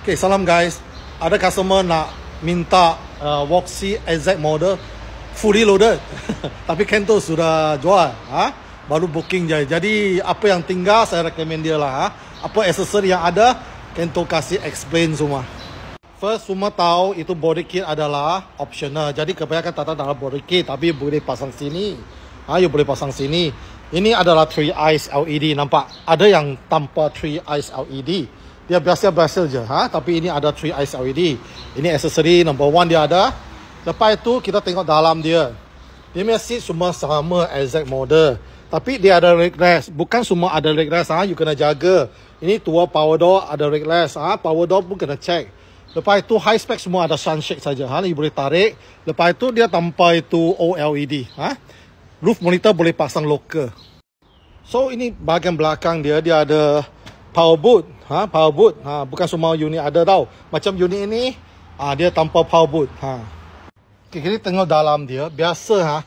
Okay, salam guys. Ada customer nak minta Voxy AZ model fully loaded. Tapi Kento sudah jual. Baru booking je. Jadi apa yang tinggal saya recommend dia lah. Apa aksesori yang ada, Kento kasih explain semua. First, semua tahu itu body kit adalah optional. Jadi kebanyakan tak ada body kit, tapi boleh pasang sini. You boleh pasang sini. Ini adalah 3 eyes LED, nampak? Ada yang tanpa 3 eyes LED. Dia biasa-biasa je, tapi ini ada 3 eyes LED. Ini aksesori number 1 dia ada. Lepas itu kita tengok dalam dia. Dia punya seat semua sama exact model. Tapi dia ada leg rest. Bukan semua ada leg rest, you kena jaga. Ini tua power door ada leg rest, power door pun kena check. Lepas itu high spec semua ada sunshade saja, you boleh tarik. Lepas itu dia tanpa itu OLED, Roof monitor boleh pasang local. So ini bahagian belakang dia ada power boot, power boot. Bukan semua unit ada tau. Macam unit ini, dia tanpa power boot. Okay, kita tengok dalam dia. Biasa,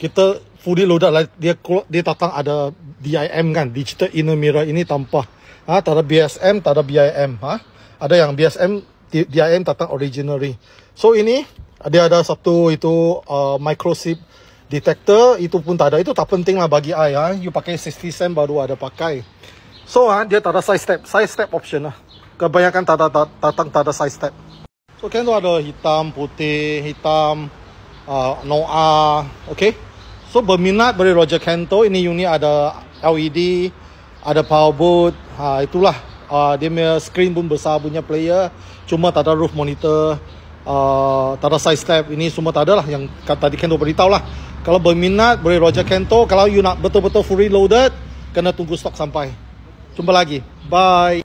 kita fully loaded lah. Dia datang ada DIM kan, digital inner mirror. Ini tanpa. Tak ada BSM, tak ada BIM. Ada yang BSM, DIM datang originally. So ini dia ada satu itu micro SIP detector. Itu pun tak ada. Itu tak penting lah bagi I. You pakai 60 cent baru ada pakai. So dia tak ada side step option lah. Kebanyakan tak ada side step. So Kento ada hitam, putih, hitam, Noah, okay. So berminat boleh Roger Kento. Ini unit ada LED, ada power boot, itulah. Dia punya screen pun besar punya player. Cuma tak ada roof monitor, tak ada side step. Ini semua tak ada lah yang tadi Kento beritahu lah. Kalau berminat boleh Roger Kento. Kalau you nak betul-betul fully loaded, kena tunggu stok sampai. Jumpa lagi. Bye.